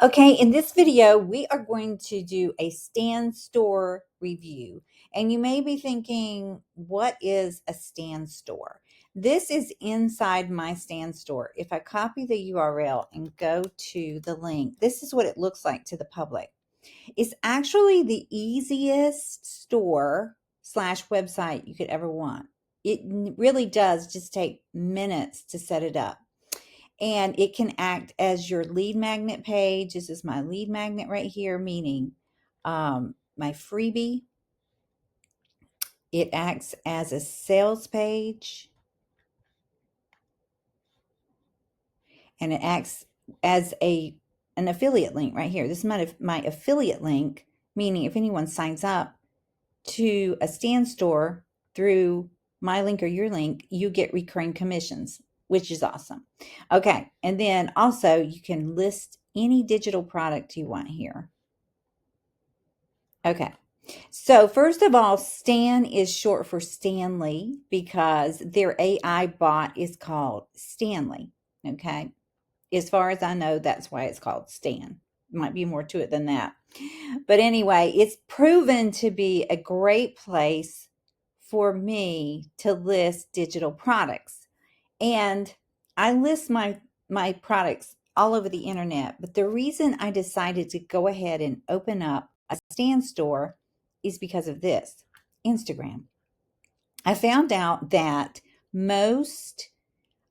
Okay, in this video, we are going to do a Stan Store review. And you may be thinking, what is a Stan Store? This is inside my Stan Store. If I copy the URL and go to the link, this is what it looks like to the public. It's actually the easiest store slash website you could ever want. It really does just take minutes to set it up. And it can act as your lead magnet page. This is my lead magnet right here, meaning my freebie. It acts as a sales page. And it acts as an affiliate link right here. This is my affiliate link, meaning if anyone signs up to a Stan Store through my link or your link, you get recurring commissions, which is awesome. Okay, and then also you can list any digital product you want here. Okay, so first of all, Stan is short for Stanley because their AI bot is called Stanley. Okay, as far as I know, that's why it's called Stan. Might be more to it than that. But anyway, it's proven to be a great place for me to list digital products. And I list my products all over the internet. But the reason I decided to go ahead and open up a Stan Store is because of this, Instagram. I found out that most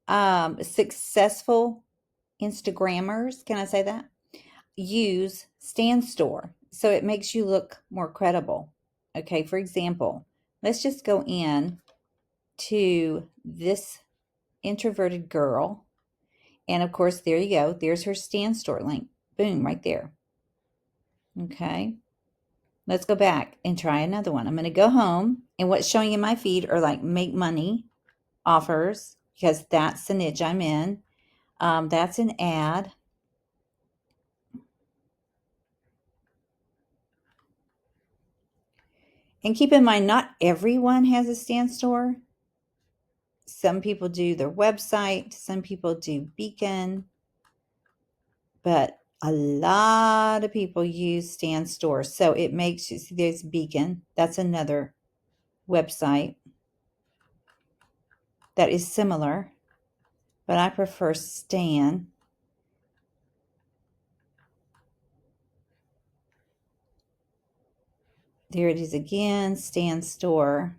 successful Instagrammers, can I say that, use Stan Store. So it makes you look more credible. Okay, for example, let's just go in to this introverted girl. And of course, there you go. There's her Stan Store link. Boom, right there. Okay, let's go back and try another one. I'm going to go home. And what's showing in my feed are like make money offers because that's the niche I'm in. That's an ad. And keep in mind, not everyone has a Stan Store. Some people do their website, some people do Beacon, but a lot of people use Stan Store. So it makes you see there's Beacon. That's another website that is similar, but I prefer Stan. There it is again, Stan Store.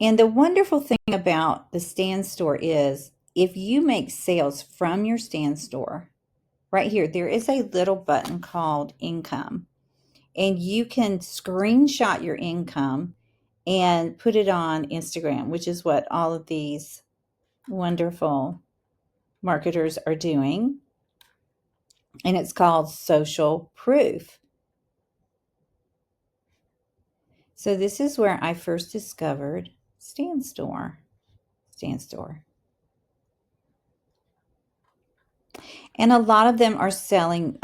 And the wonderful thing about the Stan Store is if you make sales from your Stan Store, right here, there is a little button called income. And you can screenshot your income and put it on Instagram, which is what all of these wonderful marketers are doing. And it's called social proof. So this is where I first discovered Stan Store. And a lot of them are selling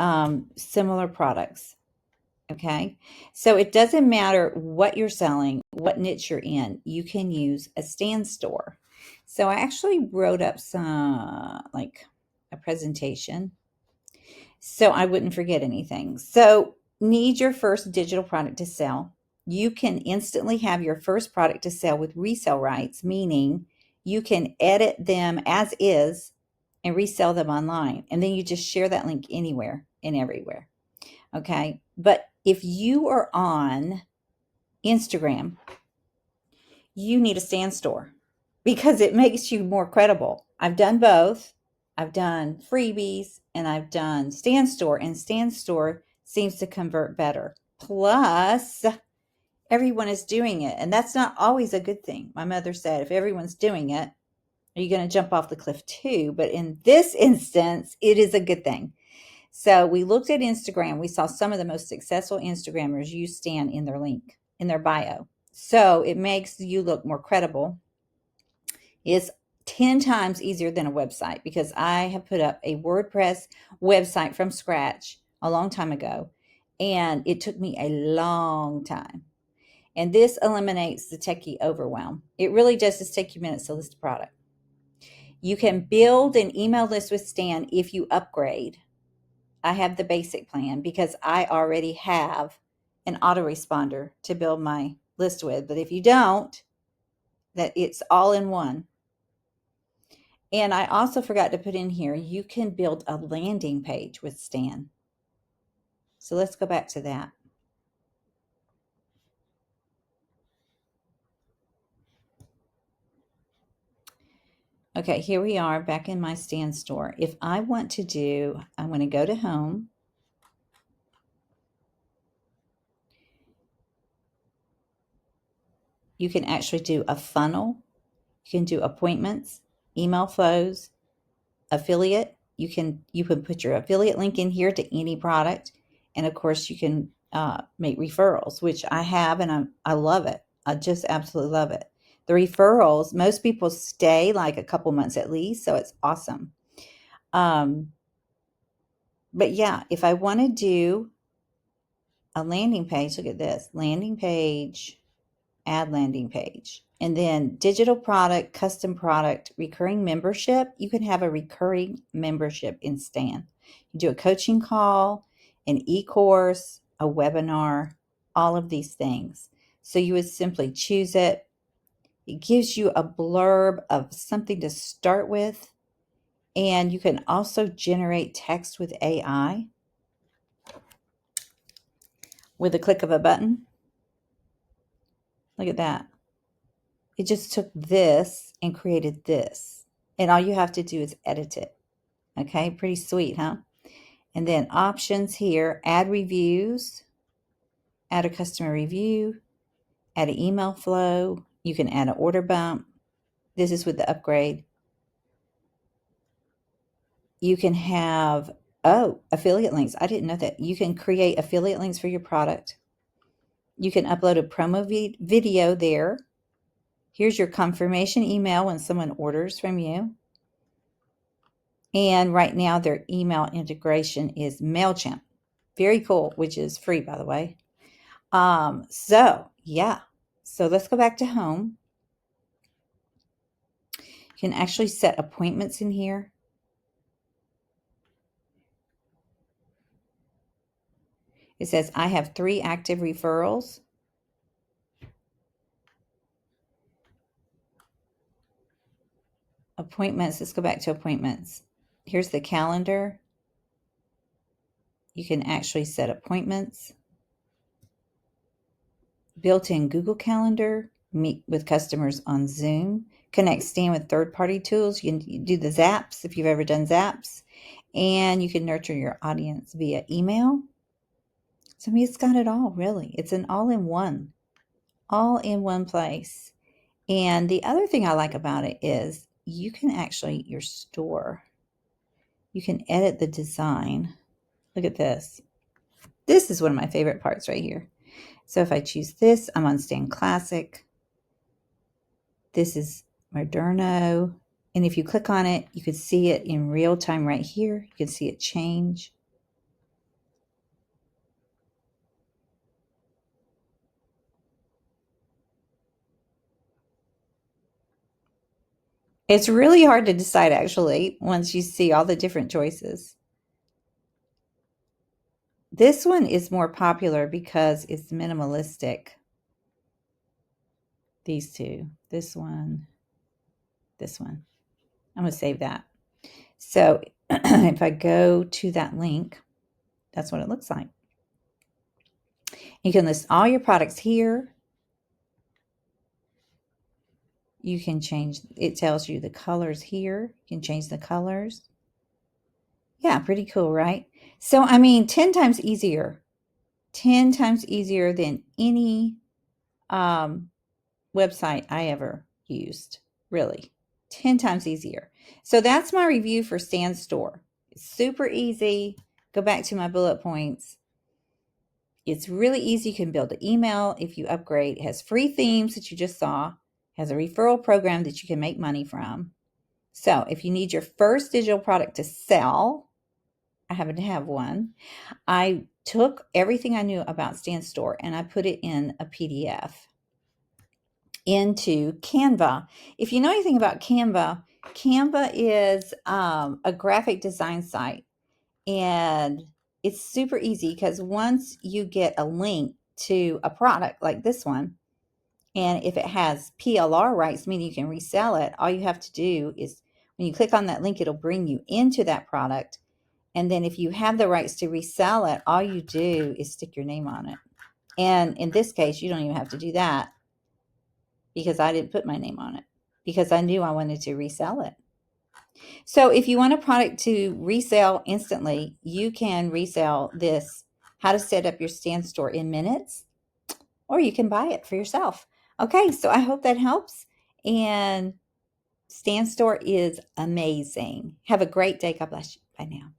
similar products. Okay, so it doesn't matter what you're selling, what niche you're in, you can use a Stan Store. So I actually wrote up like a presentation so I wouldn't forget anything. So need your first digital product to sell. You can instantly have your first product to sell with resale rights, meaning you can edit them as is and resell them online. And then you just share that link anywhere and everywhere. Okay, but if you are on Instagram, you need a Stan Store because it makes you more credible. I've done both. I've done freebies and I've done Stan Store, and Stan Store seems to convert better. Plus, everyone is doing it, and that's not always a good thing. My mother said, if everyone's doing it, are you going to jump off the cliff too? But in this instance, it is a good thing. So we looked at Instagram. We saw some of the most successful Instagrammers use Stan in their link, in their bio. So it makes you look more credible. It's 10 times easier than a website because I have put up a WordPress website from scratch a long time ago, and it took me a long time. And this eliminates the techie overwhelm. It really does just take you minutes to list a product. You can build an email list with Stan if you upgrade. I have the basic plan because I already have an autoresponder to build my list with. But if you don't, that it's all in one. And I also forgot to put in here, you can build a landing page with Stan. So let's go back to that. Okay, here we are back in my Stan store. If I want to do, I'm going to go to home. You can actually do a funnel. You can do appointments, email flows, affiliate. You can put your affiliate link in here to any product. And of course, you can make referrals, which I have, and I love it. I just absolutely love it. The referrals, most people stay like a couple months at least, so it's awesome. But yeah, if I want to do a landing page, look at this, landing page, add landing page, and then digital product, custom product, recurring membership. You can have a recurring membership in Stan. You do a coaching call, an e-course, a webinar, all of these things. So you would simply choose it. It gives you a blurb of something to start with. And you can also generate text with AI with a click of a button. Look at that. It just took this and created this. And all you have to do is edit it. Okay, pretty sweet, huh? And then options here, add reviews, add a customer review, add an email flow. You can add an order bump. This is with the upgrade. You can have, affiliate links. I didn't know that. You can create affiliate links for your product. You can upload a promo video there. Here's your confirmation email when someone orders from you. And right now their email integration is MailChimp. Very cool, which is free, by the way. So let's go back to home. You can actually set appointments in here. It says, I have 3 active referrals. Appointments, let's go back to appointments. Here's the calendar. You can actually set appointments. Built-in Google Calendar, meet with customers on Zoom, connect Stan with third-party tools. You can do the Zaps if you've ever done Zaps, and you can nurture your audience via email. So I mean, it's got it all, really. It's an all-in-one place. And the other thing I like about it is you can actually, your store, you can edit the design. Look at this. This is one of my favorite parts right here. So if I choose this, I'm on Stan Classic. This is Moderno. And if you click on it, you can see it in real time right here. You can see it change. It's really hard to decide, actually, once you see all the different choices. This one is more popular because it's minimalistic. These two, this one. I'm going to save that. So if I go to that link, that's what it looks like. You can list all your products here. You can change, it tells you the colors here. You can change the colors. Yeah, pretty cool, right? So, I mean, 10 times easier. 10 times easier than any website I ever used, really. 10 times easier. So that's my review for Stan Store. It's super easy. Go back to my bullet points. It's really easy. You can build an email if you upgrade. It has free themes that you just saw. It has a referral program that you can make money from. So if you need your first digital product to sell, I happen to have one. I took everything I knew about Stan Store and I put it in a PDF into Canva. If you know anything about Canva, Canva is a graphic design site, and it's super easy because once you get a link to a product like this one, and if it has PLR rights, meaning you can resell it, all you have to do is when you click on that link, it'll bring you into that product. And then if you have the rights to resell it, all you do is stick your name on it. And in this case, you don't even have to do that because I didn't put my name on it because I knew I wanted to resell it. So if you want a product to resell instantly, you can resell this How to Set Up Your Stand Store in Minutes, or you can buy it for yourself. Okay, so I hope that helps. And Stand Store is amazing. Have a great day. God bless you. Bye now.